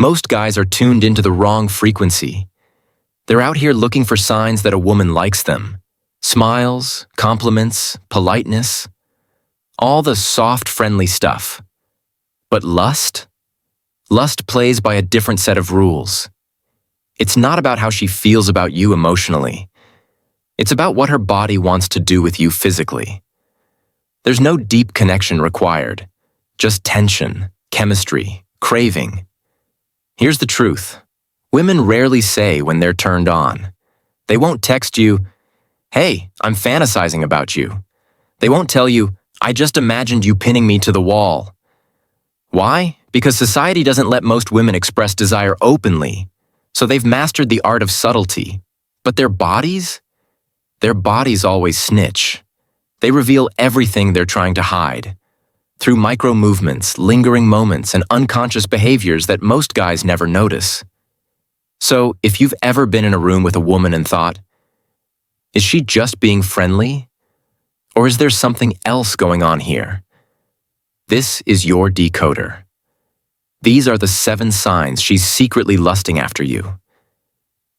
Most guys are tuned into the wrong frequency. They're out here looking for signs that a woman likes them. Smiles, compliments, politeness, all the soft, friendly stuff. But lust? Lust plays by a different set of rules. It's not about how she feels about you emotionally. It's about what her body wants to do with you physically. There's no deep connection required, just tension, chemistry, craving. Here's the truth. Women rarely say when they're turned on. They won't text you, "Hey, I'm fantasizing about you." They won't tell you, "I just imagined you pinning me to the wall." Why? Because society doesn't let most women express desire openly, so they've mastered the art of subtlety. But their bodies? Their bodies always snitch. They reveal everything they're trying to hide, through micro movements, lingering moments, and unconscious behaviors that most guys never notice. So, if you've ever been in a room with a woman and thought, "Is she just being friendly? Or is there something else going on here?" This is your decoder. These are the 7 signs she's secretly lusting after you,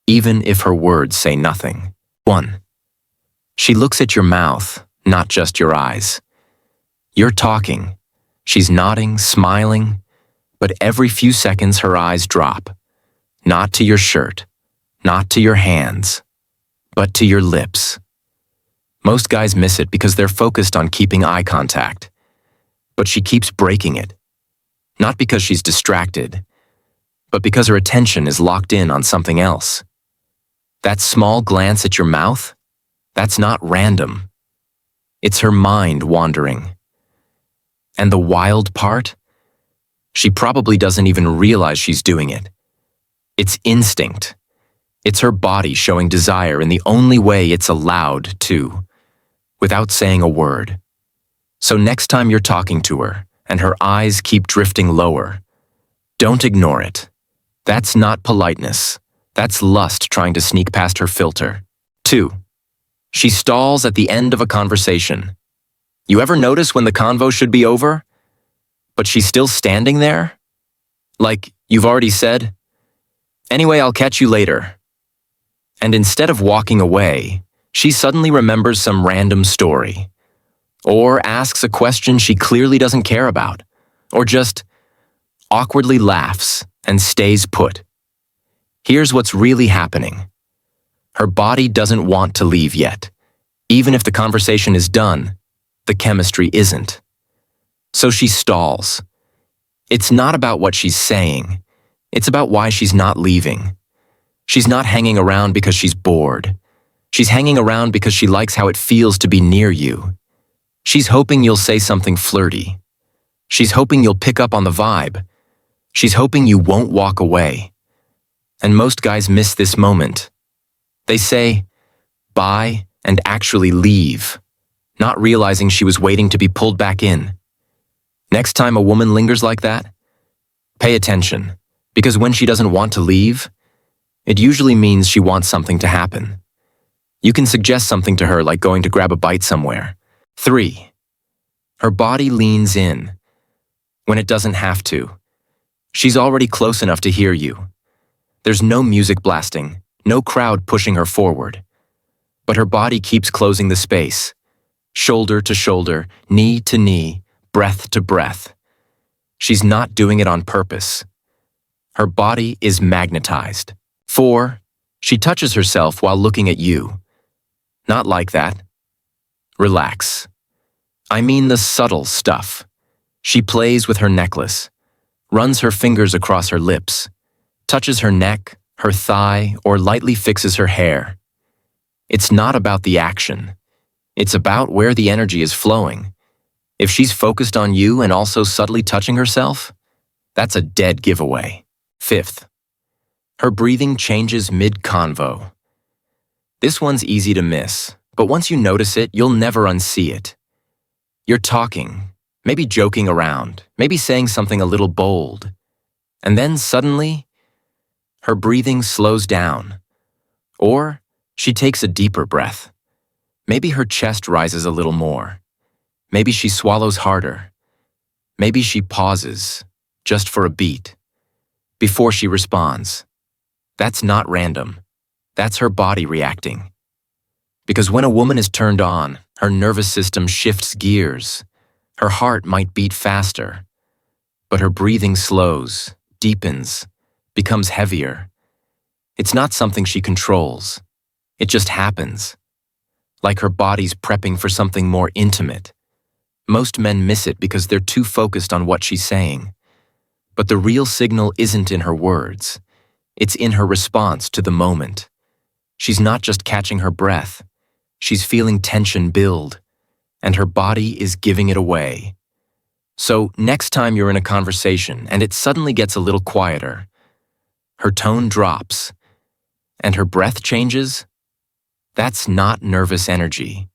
even if her words say nothing. 1. She looks at your mouth, not just your eyes. You're talking. She's nodding, smiling, but every few seconds her eyes drop. Not to your shirt, not to your hands, but to your lips. Most guys miss it because they're focused on keeping eye contact. But she keeps breaking it. Not because she's distracted, but because her attention is locked in on something else. That small glance at your mouth, that's not random. It's her mind wandering. And the wild part? She probably doesn't even realize she's doing it. It's instinct. It's her body showing desire in the only way it's allowed to, without saying a word. So next time you're talking to her, and her eyes keep drifting lower, don't ignore it. That's not politeness. That's lust trying to sneak past her filter. 2. She stalls at the end of a conversation. You ever notice when the convo should be over, but she's still standing there? Like you've already said, "Anyway, I'll catch you later." And instead of walking away, she suddenly remembers some random story, or asks a question she clearly doesn't care about, or just awkwardly laughs and stays put. Here's what's really happening. Her body doesn't want to leave yet. Even if the conversation is done, the chemistry isn't. So she stalls. It's not about what she's saying. It's about why she's not leaving. She's not hanging around because she's bored. She's hanging around because she likes how it feels to be near you. She's hoping you'll say something flirty. She's hoping you'll pick up on the vibe. She's hoping you won't walk away. And most guys miss this moment. They say, "Bye," and actually leave, not realizing she was waiting to be pulled back in. Next time a woman lingers like that, pay attention, because when she doesn't want to leave, it usually means she wants something to happen. You can suggest something to her like going to grab a bite somewhere. 3. Her body leans in when it doesn't have to. She's already close enough to hear you. There's no music blasting, no crowd pushing her forward. But her body keeps closing the space, shoulder to shoulder, knee to knee, breath to breath. She's not doing it on purpose. Her body is magnetized. 4. She touches herself while looking at you. Not like that. Relax. I mean the subtle stuff. She plays with her necklace, runs her fingers across her lips, touches her neck, her thigh, or lightly fixes her hair. It's not about the action. It's about where the energy is flowing. If she's focused on you and also subtly touching herself, that's a dead giveaway. 5th. Her breathing changes mid-convo. This one's easy to miss, but once you notice it, you'll never unsee it. You're talking, maybe joking around, maybe saying something a little bold, and then suddenly, her breathing slows down. Or she takes a deeper breath. Maybe her chest rises a little more. Maybe she swallows harder. Maybe she pauses, just for a beat. before she responds. That's not random. That's her body reacting. Because when a woman is turned on, her nervous system shifts gears. Her heart might beat faster, but her breathing slows, deepens, becomes heavier. It's not something she controls. It just happens. Like her body's prepping for something more intimate. Most men miss it because they're too focused on what she's saying. But the real signal isn't in her words. It's in her response to the moment. She's not just catching her breath. She's feeling tension build, and her body is giving it away. So next time you're in a conversation and it suddenly gets a little quieter, her tone drops, and her breath changes, that's not nervous energy.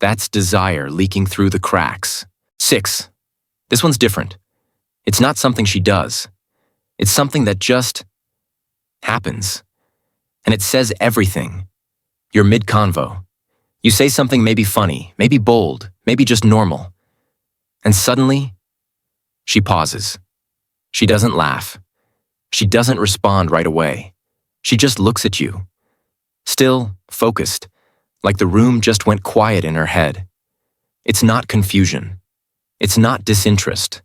That's desire leaking through the cracks. 6. This one's different. It's not something she does. It's something that just happens. And it says everything. You're mid-convo. You say something maybe funny, maybe bold, maybe just normal. And suddenly, she pauses. She doesn't laugh. She doesn't respond right away. She just looks at you. Still, focused, like the room just went quiet in her head. It's not confusion. It's not disinterest.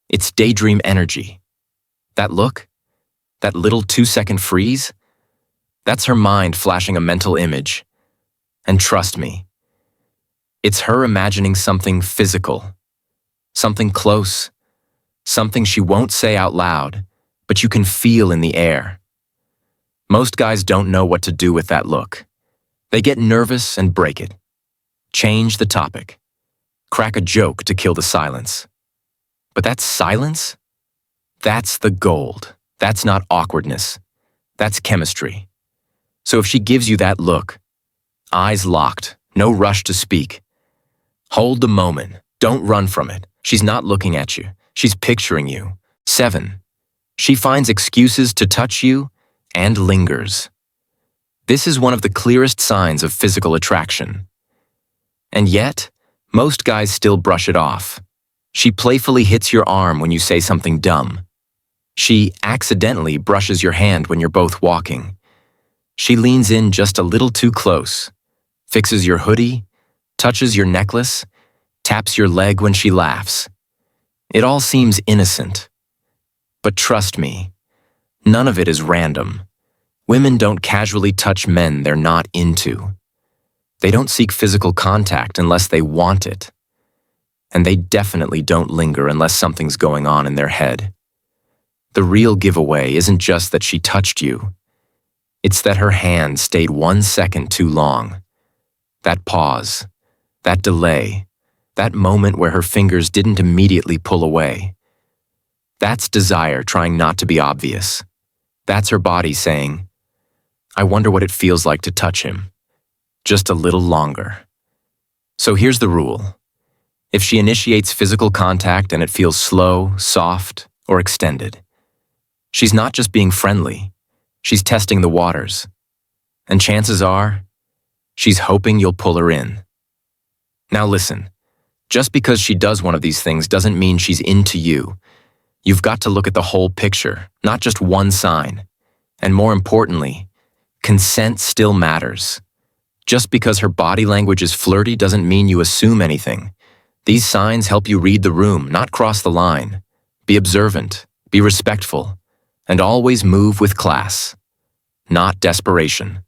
It's daydream energy. That look, that little 2-second freeze, that's her mind flashing a mental image. And trust me, it's her imagining something physical, something close, something she won't say out loud, but you can feel in the air. Most guys don't know what to do with that look. They get nervous and break it. Change the topic. Crack a joke to kill the silence. But that silence? That's the gold. That's not awkwardness. That's chemistry. So if she gives you that look, eyes locked, no rush to speak, hold the moment. Don't run from it. She's not looking at you. She's picturing you. 7. She finds excuses to touch you and lingers. This is one of the clearest signs of physical attraction. And yet, most guys still brush it off. She playfully hits your arm when you say something dumb. She accidentally brushes your hand when you're both walking. She leans in just a little too close, fixes your hoodie, touches your necklace, taps your leg when she laughs. It all seems innocent. But trust me, none of it is random. Women don't casually touch men they're not into. They don't seek physical contact unless they want it. And they definitely don't linger unless something's going on in their head. The real giveaway isn't just that she touched you. It's that her hand stayed 1 second too long. That pause, that delay, that moment where her fingers didn't immediately pull away. That's desire trying not to be obvious. That's her body saying, I wonder what it feels like to touch him. Just a little longer. So here's the rule. If she initiates physical contact and it feels slow, soft, or extended, she's not just being friendly, she's testing the waters. And chances are, she's hoping you'll pull her in. Now listen, just because she does one of these things doesn't mean she's into you. You've got to look at the whole picture, not just one sign. And more importantly, consent still matters. Just because her body language is flirty doesn't mean you assume anything. These signs help you read the room, not cross the line. Be observant, be respectful, and always move with class, not desperation.